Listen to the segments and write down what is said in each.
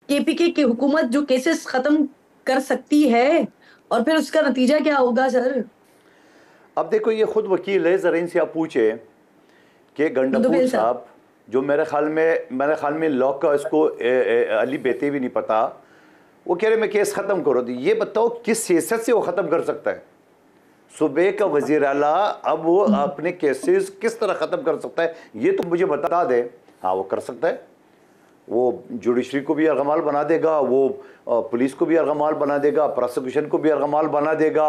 KPK की हुकूमत जो केसेस खत्म कर सकती है और फिर उसका नतीजा क्या होगा सर? अब देखो ये खुद वकील है, जरा इनसे आप पूछे कि गंडापुर मुदबिल साहब। साहब जो मेरे ख्याल में लॉ का इसको अली बेते भी नहीं पता, वो कह रहे मैं केस ख़त्म करो। दी ये बताओ किस सियासत से वो ख़त्म कर सकता है? सूबे का वज़ीर आला अब वो अपने केसेस किस तरह ख़त्म कर सकता है ये तो मुझे बता दे। हाँ वो कर सकता है, वो जुडिशरी को भी अर्गमाल बना देगा, वो पुलिस को भी अर्गमाल बना देगा, प्रोसिक्यूशन को भी अर्गमाल बना देगा।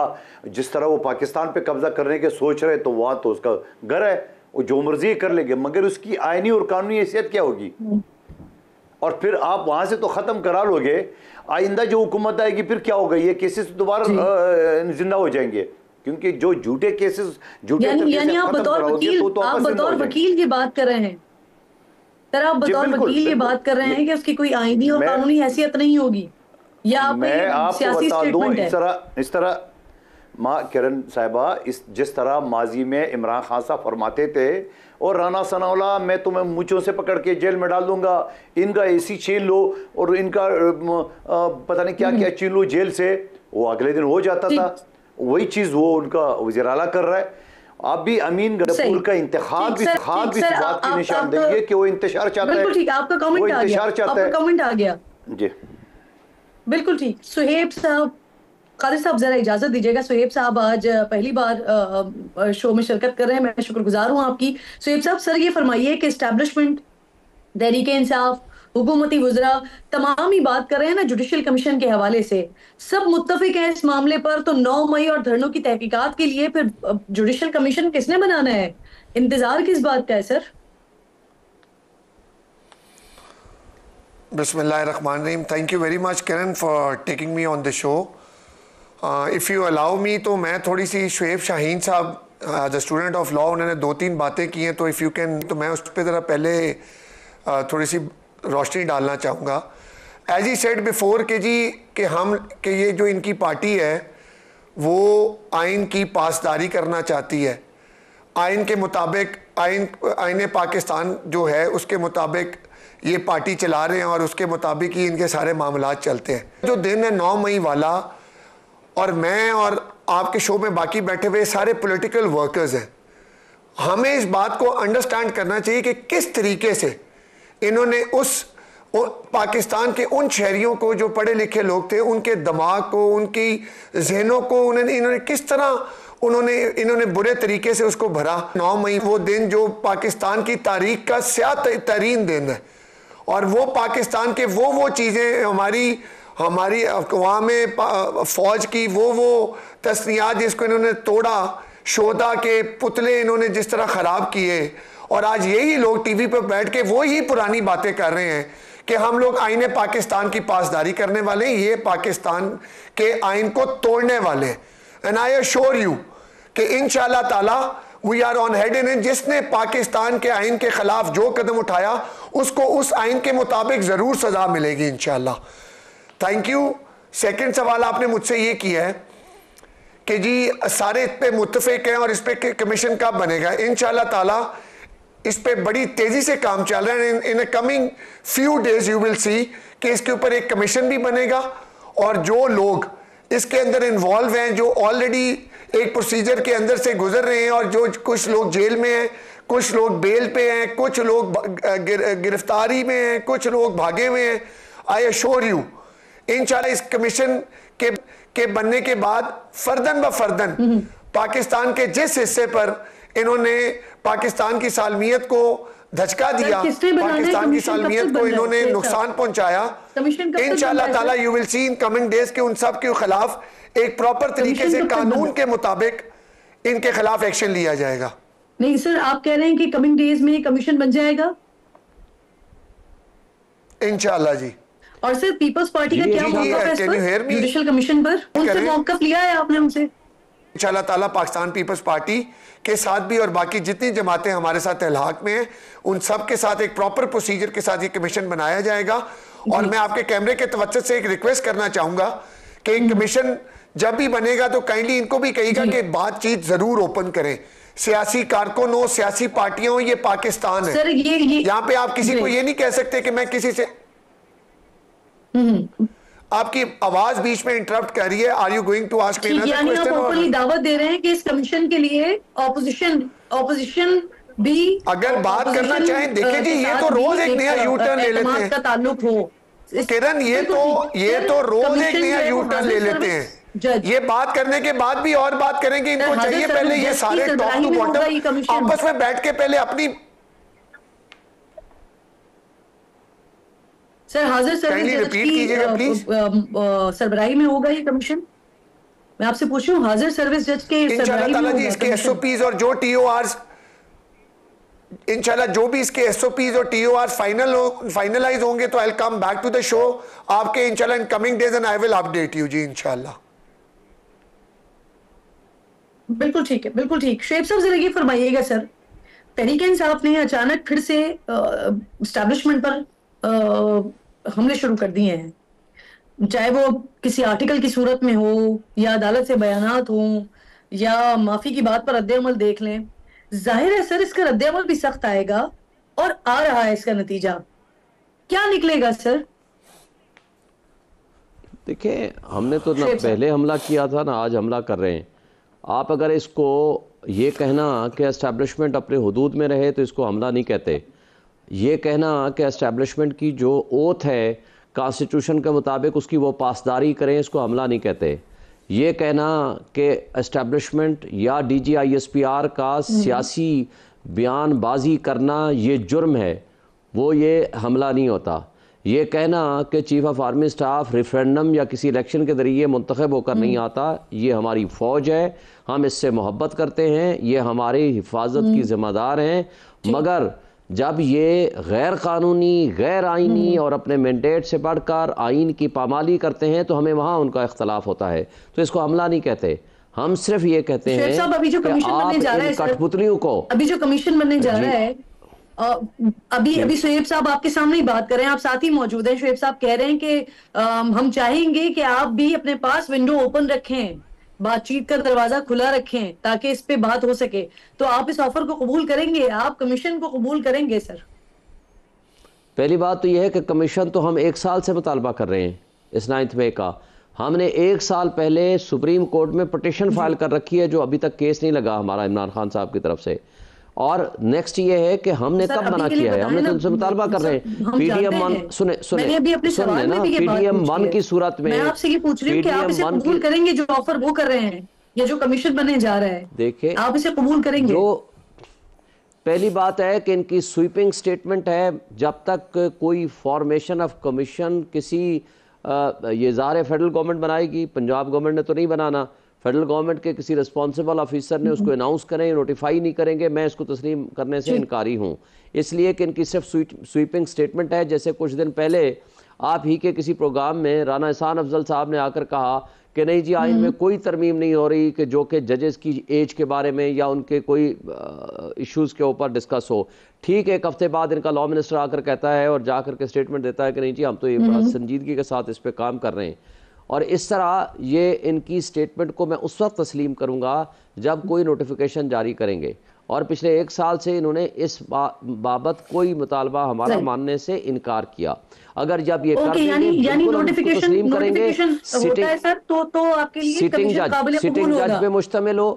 जिस तरह वो पाकिस्तान पे कब्जा करने के सोच रहे तो वहाँ तो उसका घर है, वो जो मर्जी कर लेंगे, मगर उसकी आइनी और कानूनी हैसियत क्या होगी? और फिर आप वहाँ से तो ख़त्म करा लोगे, आइंदा जो हुकूमत आएगी फिर क्या होगा? ये केसेस दोबारा जिंदा हो जाएंगे, क्योंकि जो झूठे केसेस यानी आप बतौर वकील, आप बतौर वकील ये बात कर रहे हैं सर, आप बतौर वकील ये बात कर रहे हैं कि उसकी कोई आईनी और कानूनी हैसियत नहीं होगी, या मैं आपको सियासी बता दूं, स्टेटमेंट है? इस तरह माँ किरण साहिबा, जिस तरह माजी में इमरान खान साहब फरमाते थे और राना सनाउल्लाह मैं तुम्हें मूंछों से पकड़ के जेल में डाल दूंगा, इनका एसी छीन लो और इनका पता नहीं क्या क्या छीन लो जेल से, वो अगले दिन हो जाता था। वही चीज़ वो उनका वज़ीर आला कर रहा है। आप भी अमीन गंडापुर का इंतखाब भी इस बात की निशानदेही है कि वो इंतशार चाहता है। बिल्कुल ठीक, आपका कमेंट आ गया, आपका कमेंट आ गया जी, बिल्कुल ठीक। सुहेब साहब, कादिर साहब जरा इजाजत दीजिएगा। सुहेब साहब आज पहली बार शो में शिरकत कर रहे हैं, मैं शुक्रगुजार हूं आपकी। सुहेब साहब, सर ये फरमाइए कि एस्टैब्लिशमेंट, तहरीक इंसाफ, हुकूमती वुज़रा तमाम ही बात कर रहे हैं ना जुडिशल कमीशन के हवाले से, सब मुत्तफिक हैं इस मामले पर, तो 9 मई और धरनों की तहकीकात के लिए फिर जुडिशल कमीशन किसने बनाना है? इंतजार किस बात का है सर? बिस्मिल्लाहिर्रहमानिर्रहीम। Thank you very much Kiran for taking me on the show. If you allow me तो मैं थोड़ी सी शुएब शाहीन साहब द स्टूडेंट ऑफ लॉ, उन्होंने 2-3 बातें की हैं, तो इफ़ यू कैन तो मैं उस पर ज़रा पहले थोड़ी सी रोशनी डालना चाहूँगा। एज ही सेड बिफोर कि जी कि ये जो इनकी पार्टी है वो आइन की पासदारी करना चाहती है, आइन के मुताबिक आइन पाकिस्तान जो है उसके मुताबिक ये पार्टी चला रहे हैं और उसके मुताबिक ही इनके सारे मामलात चलते हैं। जो दिन है 9 मई वाला, और मैं और आपके शो में बाकी बैठे हुए सारे पॉलिटिकल वर्कर्स हैं, हमें इस बात को अंडरस्टैंड करना चाहिए कि किस तरीके से इन्होंने उस पाकिस्तान के उन शहरियों को जो पढ़े लिखे लोग थे, उनके दिमाग को, उनकी जहनों को इन्होंने किस तरह इन्होंने बुरे तरीके से उसको भरा। 9 मई वो दिन जो पाकिस्तान की तारीख का स्याह तरीन दिन है, और वो पाकिस्तान के वो चीज़ें हमारी अक़वाम फ़ौज की वो तस्नीयात जिसको इन्होंने तोड़ा, शोधा के पुतले इन्होंने जिस तरह ख़राब किए, और आज यही लोग टीवी पर बैठ के वो ही पुरानी बातें कर रहे हैं कि हम लोग आईने पाकिस्तान की पासदारी करने वाले हैं, ये पाकिस्तान के आइन को तोड़ने वाले हैं। एंड आई अश्योर यू कि इंशाअल्लाह ताला we are on head in. जिसने पाकिस्तान के आइन के खिलाफ जो कदम उठाया उसको उस आइन के मुताबिक ज़रूर सज़ा मिलेगी इंशाअल्लाह। Thank you. सेकंड सवाल आपने मुझसे ये किया है कि जी सारे इस पे मुत्तफिक हैं और इस पे कमीशन कब बनेगा। इंशाअल्लाह ताला इस पे बड़ी तेज़ी से काम चल रहा है। In coming few days you will see कि इसके ऊपर एक कमीशन भी बनेगा, और जो लोग इसके अंदर इन्वॉल्व हैं, जो ऑलरेडी एक प्रोसीजर के अंदर से गुजर रहे हैं, और जो कुछ लोग जेल में हैं, कुछ लोग बेल पे हैं, कुछ लोग गिरफ्तारी में हैं, कुछ लोग भागे हुए हैं, आई अश्योर यू इंशाल्लाह इस कमीशन के बनने के बाद फर्दन ब फर्दन पाकिस्तान के जिस हिस्से पर इन्होंने पाकिस्तान की सालमियत को धचका दिया, पाकिस्तान की सालमियत को इन्होंने नुकसान पहुंचाया, इंशाल्लाह ताला you will see in coming days के उन सब के खिलाफ एक प्रॉपर तरीके से कानून के मुताबिक इनके खिलाफ एक्शन लिया जाएगा। नहीं सर, आप कह रहे हैं कि कमिंग डेज में कमीशन बन जाएगा इंशाल्लाह जी। और सर पीपल्स पार्टी का क्या मौक़िफ़ है इस पर जुडिशल कमीशन पर? उनसे मौक़िफ़ लिया है आपने उनसे? इंशाअल्लाह ताला पाकिस्तान पीपल्स पार्टी के साथ भी और बाकी जितनी जमातें हमारे साथ इल्हाक में हैं उन सब के साथ एक प्रॉपर प्रोसीजर के साथ ये कमीशन बनाया जाएगा। और मैं आपके कैमरे के तवज्जुह से एक रिक्वेस्ट करना चाहूंगा कि कमीशन जब भी बनेगा तो काइंडली इनको भी कहिएगा कि बातचीत जरूर ओपन करें। सियासी कारकुनों, सियासी पार्टियों, ये पाकिस्तान है, यहाँ पे आप किसी को ये नहीं कह सकते कि मैं किसी से आपकी आवाज बीच में इंटरप्ट कर रही है। Are you going to ask me ठीक, अनदर यानी आप क्वेश्चन ओपनली और दावत दे रहे हैं कि इस कमीशन के लिए ऑपोजिशन भी अगर बात करना opposition, चाहें, देखिए जी, के ये साथ तो भी रोज एक नया यू टर्न ले लेते एतमाद हैं का ताल्लुक हो। किरण, ये बिल्कुल तो ठीक। रोज एक कमीशन नया जो है वो यू टर्न हाजिर ले लेते सर्विस हैं। जज, ये बात करने के बाद भी और बात करेंगे, इनको हाजिर चाहिए सर्विस पहले ये जज की सारे टॉप सरबराही टू में होगा ये बॉटम कमीशन। आपस में बैठ के पहले अपनी सर हाजिर सर्विस Kindly जज repeat कीजिएगा, please। की सरबराही में होगा ये कमीशन। मैं आपसे पूछ रही हूँ, हाजिर सर्विस जज के इंशाल्लाह सरबराही में ताला जी होगा इसके कमीशन? एसओपीज और जो टीओआरस, इंशाल्लाह जो भी इसके एसओपीज और टीओआरस फाइनलाइज होंगे तो I will come back to the show आपके इंशाल्लाह in coming days and I will update you जी इंशाल्लाह। बिल्कुल ठीक है, बिल्कुल ठीक। शुएब साहब जरा ये फरमाइएगा सर, तहरीक इंसाफ ने अचानक फिर से एस्टैब्लिशमेंट पर हमले शुरू कर दिए हैं, चाहे वो किसी आर्टिकल की सूरत में हो या अदालत से बयानात हो या माफी की बात पर रद्द-ए-अमल देख लें। जाहिर है सर इसका रद्द-ए-अमल भी सख्त आएगा और आ रहा है इसका नतीजा। क्या निकलेगा सर? देखिए, हमने तो ना शुएब साहब। पहले हमला किया था ना आज हमला कर रहे हैं। आप अगर इसको ये कहना कि एस्टैब्लिशमेंट अपने हुदूद में रहे तो इसको हमला नहीं कहते। ये कहना कि एस्टैब्लिशमेंट की जो ओथ है कॉन्स्टिट्यूशन के मुताबिक उसकी वो पासदारी करें, इसको हमला नहीं कहते। ये कहना कि एस्टैब्लिशमेंट या DGISPR का सियासी बयानबाजी करना ये जुर्म है, वो ये हमला नहीं होता। ये कहना कि chief of army staff referendum या किसी इलेक्शन के ज़रिए मुंतखब होकर नहीं आता, ये हमारी फ़ौज है, हम इससे मोहब्बत करते हैं, ये हमारी हिफाजत की ज़िम्मेदार हैं। मगर जब ये गैर कानूनी, गैर आइनी और अपने मैंडेट से बढ़कर आइन की पामाली करते हैं तो हमें वहाँ उनका इख्तलाफ होता है, तो इसको हमला नहीं कहते। हम सिर्फ ये कहते शुएब हैं साहब, अभी जो कि कमीशन आप बनने जा रहा है इन सर, कठपुतलियों को अभी जो कमीशन बनने जा जी। रहा है, अभी शुएब साहब आपके सामने ही बात कर रहे हैं, आप साथ ही मौजूद हैं। शुएब साहब कह रहे हैं कि हम चाहेंगे कि आप भी अपने पास विंडो ओपन रखें, बातचीत का दरवाजा खुला रखें ताकि इस पे बात हो सके। तो आप इस ऑफर को कबूल करेंगे, आप कमीशन को कबूल करेंगे सर? पहली बात तो यह है कि कमीशन तो हम 1 साल से मुतालबा कर रहे हैं इस 9 मई का। हमने 1 साल पहले सुप्रीम कोर्ट में पटिशन फाइल कर रखी है, जो अभी तक केस नहीं लगा हमारा इमरान खान साहब की तरफ से। और नेक्स्ट ये है कि हमने कब मना किया है, हमने तो उनसे मुतालबा कर रहे हैं। PDM 1 सुने ना, PDM 1 की सूरत में, मैं आपसे ये पूछ रही हूँ कि आप इसे कबूल करेंगे जो ऑफर वो कर रहे हैं, ये जो कमीशन बनने जा रहा है, देखिए आप इसे कबूल करेंगे? जो पहली बात है कि इनकी स्वीपिंग स्टेटमेंट है, जब तक कोई फॉर्मेशन ऑफ कमीशन किसी ये ज़ाहिर फेडरल गवर्नमेंट बनाएगी, पंजाब गवर्नमेंट ने तो नहीं बनाना, फेडरल गवर्नमेंट के किसी रिस्पॉन्सिबल ऑफिसर ने उसको अनाउंस करें, नोटिफाई नहीं करेंगे, मैं इसको तस्लीम करने से इनकारी हूँ। इसलिए कि इनकी सिर्फ स्वीपिंग स्टेटमेंट है। जैसे कुछ दिन पहले आप ही के किसी प्रोग्राम में राना एहसान अफजल साहब ने आकर कहा कि नहीं जी आइन में कोई तरमीम नहीं हो रही कि जो कि जजेस की एज के बारे में या उनके कोई इश्यूज़ के ऊपर डिस्कस हो। ठीक, 1 हफ्ते बाद इनका लॉ मिनिस्टर आकर कहता है और जाकर के स्टेटमेंट देता है कि नहीं जी हम तो ये बड़ा संजीदगी के साथ इस पर काम कर रहे हैं। और इस तरह ये इनकी स्टेटमेंट को मैं उस वक्त तस्लीम करूँगा जब कोई नोटिफिकेशन जारी करेंगे। और पिछले 1 साल से इन्होंने इस बाबत कोई मुतालबा हमारा मानने से इनकार किया। अगर जब ये कर देंगे बिल्कुल हम उसको तस्लीम करेंगे। सिटिंग जज पे मुश्तमिल हो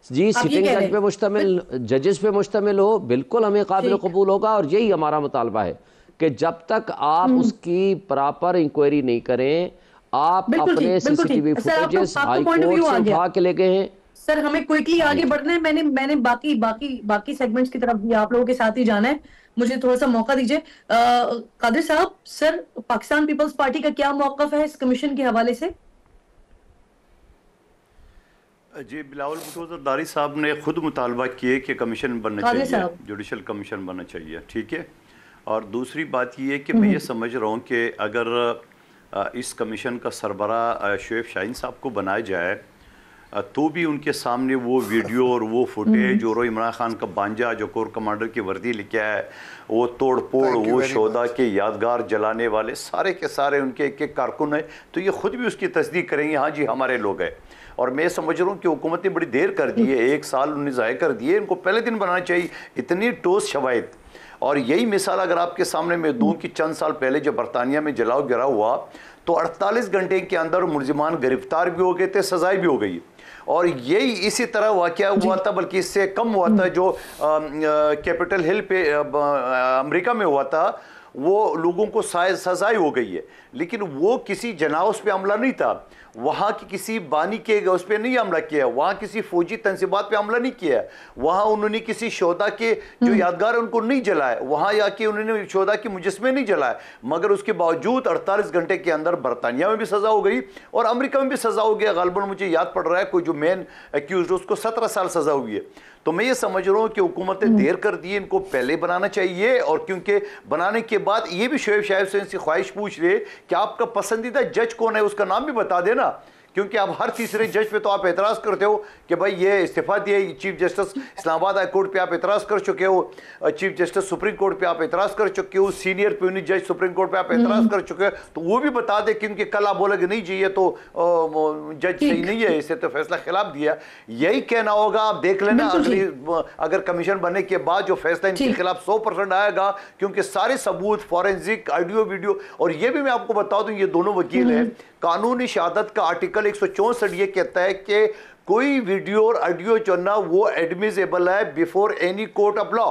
जी, सिटिंग जज पे मुश्तमिल, जजेस पे मुश्तमिल हो, बिल्कुल हमें काबिल कबूल होगा। और यही हमारा मुतालबा है कि जब तक आप उसकी प्रॉपर इंक्वायरी नहीं करें, आप अपने CCTV फुटेजेस हाई कोर्ट से उठा के ले गए हैं। सर हमें क्विकली आगे बढ़ना है, मैंने बाकी सेगमेंट्स की तरफ भी आप लोगों के साथ ही जाना है, मुझे थोड़ा सा मौका दीजिए। कादिर साहब, सर पाकिस्तान पीपल्स पार्टी का क्या मौकफ है इस कमीशन के हवाले से? जी, बिलावल भुट्टो जरदारी साहब ने खुद मुतालबा किए कि कमीशन बनना चाहिए, जुडिशल कमीशन बनना चाहिए, ठीक है। और दूसरी बात ये है कि मैं ये समझ रहा हूँ कि अगर इस कमीशन का सरबरा शुएब शाहीन साहब को बनाया जाए तो भी उनके सामने वो वीडियो और वो फुटेज और इमरान खान का बांजा जो कोर कमांडर की वर्दी लेके आया है, वो तोड़ फोड़, वो शोदा के यादगार जलाने वाले सारे के सारे उनके एक कारकुन है, तो ये खुद भी उसकी तस्दीक करेंगे, हाँ जी हमारे लोग हैं। और मैं समझ रहा हूँ कि हुकूमत ने बड़ी देर कर दी है, 1 साल उन्हें ज़ाय कर दिए, इनको पहले दिन बनाना चाहिए। इतनी ठोस शवाहिद और यही मिसाल अगर आपके सामने मैं दूं कि चंद साल पहले जो बरतानिया में जलाओ गिरा हुआ, तो 48 घंटे के अंदर मुलजिमान गिरफ्तार भी हो गए थे, सजाएं भी हो गई। और यही इसी तरह वाकया हुआ था, बल्कि इससे कम हुआ था जो कैपिटल हिल पे अमेरिका में हुआ था, वो लोगों को सजाएं हो गई है। लेकिन वो किसी जनाउस पे हमला नहीं था, वहाँ की किसी बानी के उस पर नहीं हमला किया, वहाँ किसी फौजी तंसीबात पे हमला नहीं किया, वहाँ उन्होंने किसी शोधा के जो यादगार उनको नहीं जलाए, वहाँ जाके उन्होंने शोधा के मुजस्मे नहीं जलाए। मगर उसके बावजूद 48 घंटे के अंदर बरतानिया में भी सजा हो गई और अमेरिका में भी सजा हो गया। गालिबन मुझे याद पड़ रहा है कोई जो मेन एक्यूज उसको 17 साल सजा हुई है। तो मैं ये समझ रहा हूँ कि हुकूमत ने देर कर दी, इनको पहले बनाना चाहिए। और क्योंकि बनाने के बाद ये भी शोएब शाहिब से इनसे ख्वाहिश पूछ रहे कि आपका पसंदीदा जज कौन है, उसका नाम भी बता देना। क्योंकि आप हर तीसरे जज पे तो आप एतराज़ करते हो कि भाई ये इस्तीफा दिए, chief justice Islamabad high court पे आप एतराज़ कर चुके हो, चीफ जस्टिस सुप्रीम कोर्ट पे आप एतराज़ कर चुके हो, सीनियर यूनिट जज सुप्रीम कोर्ट पे आप एतराज़ कर चुके हो, तो वो भी बता दे। क्योंकि कल आप बोलोगे नहीं जी ये तो जज सही नहीं है, इसे तो फैसला खिलाफ दिया। यही कहना होगा, आप देख लेना अगर कमीशन बनने के बाद जो फैसला इनके खिलाफ 100% आएगा, क्योंकि सारे सबूत फॉरेंसिक ऑडियो वीडियो। और ये भी मैं आपको बता दूं, ये दोनों वकील हैं, कानूनी शहादत का आर्टिकल 164 ये कहता है कि कोई वीडियो और ऑडियो जो ना वो एडमिसेबल है before any court of law.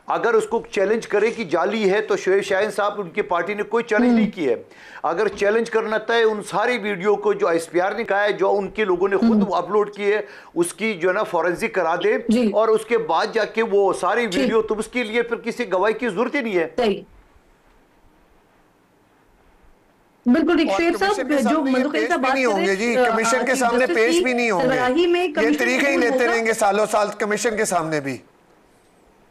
अगर उसको चैलेंज करे कि जाली है तो शोएब शाहीन साहब उनकी पार्टी ने कोई चैलेंज नहीं किया है। अगर चैलेंज करना तय उन सारी वीडियो को जो ISPR ने कहा है, जो उनके लोगों ने खुद अपलोड किए है, उसकी जो है ना फॉरेंसिक करा दे और उसके बाद जाके वो सारी वीडियो, तो उसके लिए फिर किसी गवाही की जरूरत ही नहीं है। बिल्कुल ठीक। शोएब साहब जो मंदुखेल साहब बात नहीं होंगे जी, कमीशन के सामने पेश भी नहीं होंगे, ये तरीके ही लेते रहेंगे सालों साल कमीशन के सामने भी।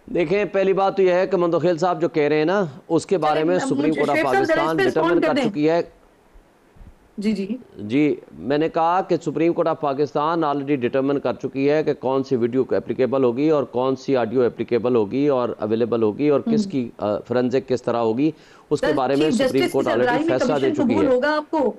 देखें, पहली बात तो यह है कि मंदुखेल साहब जो कह रहे हैं ना, उसके बारे में supreme court of Pakistan determine कर चुकी है। जी मैंने कहा कि supreme court of Pakistan already determine कर चुकी है कि कौन सी वीडियो एप्लीकेबल होगी और कौन सी ऑडियो एप्लीकेबल होगी और अवेलेबल होगी और किसकी फोरेंसिक किस तरह होगी, उसके बारे में सुप्रीम कोर्ट ऑलरेडी फैसला दे चुकी है।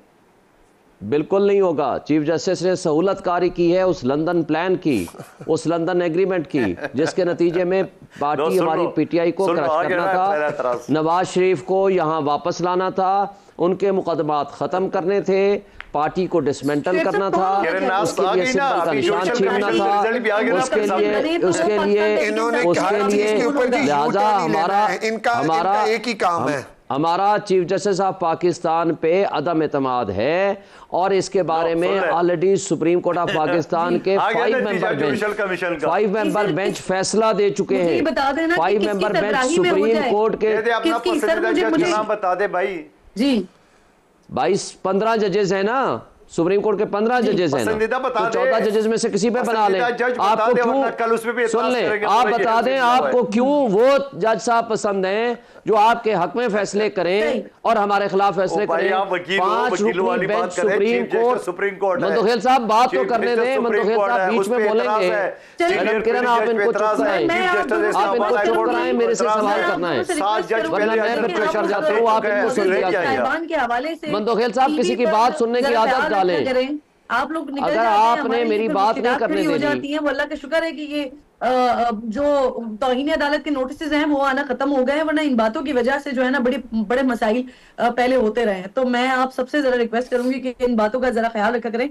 बिल्कुल नहीं होगा। चीफ जस्टिस ने सहूलतकारी की है उस लंदन प्लान की, उस लंदन एग्रीमेंट की, जिसके नतीजे में पार्टी हमारी PTI को क्रश करना था, नवाज शरीफ को यहाँ वापस लाना था, उनके मुकदमात खत्म करने थे, पार्टी को डिसमेंटल करना था, उसके लिए सिंबल का निशान छीनना था, उसके लिए लिहाजा हमारा एक ही काम है, हमारा चीफ जस्टिस ऑफ पाकिस्तान पे अदम एतमाद है। और इसके बारे में already supreme court of Pakistan के 5 मेंबर बेंच फैसला दे चुके हैं। 5 मेंबर बेंच सुप्रीम कोर्ट के नाम बता दे भाई जी। 15 जजेस है ना, सुप्रीम कोर्ट के 15 जजेस हैं, तो 14 जजेस में से किसी पे बना लें। आपको क्यों सुन लें, आप बता दें आपको क्यों वो जज साहब पसंद हैं जो आपके हक में फैसले करें और हमारे खिलाफ फैसले करें। 5 रुकनी बेंच सुप्रीम कोर्ट। मंदुखेल साहब बात तो करने दें, मंदुखेल साहब बीच में बोलेंगे। मैडम किरण आप इनको चुप कराएं, आप इनको चुप कराएं, मेरे से सवाल करना है, वरना मैं फिर प्रेशर जाता हूँ। आप इनको सुन लिया। मंदुखेल साहब किसी की बात सुनने की आदत डालें। आप लोग निकल अगर आपने मेरी बात नहीं करने हो जाती हैं, वो अल्लाह का शुक्र है कि ये जो तौहीन अदालत के नोटिस हैं वो आना खत्म हो गए हैं, वरना इन बातों की वजह से जो है ना बड़े मसाइल पहले होते रहे हैं। तो मैं आप सबसे जरा रिक्वेस्ट करूंगी कि इन बातों का जरा ख्याल रखा करें।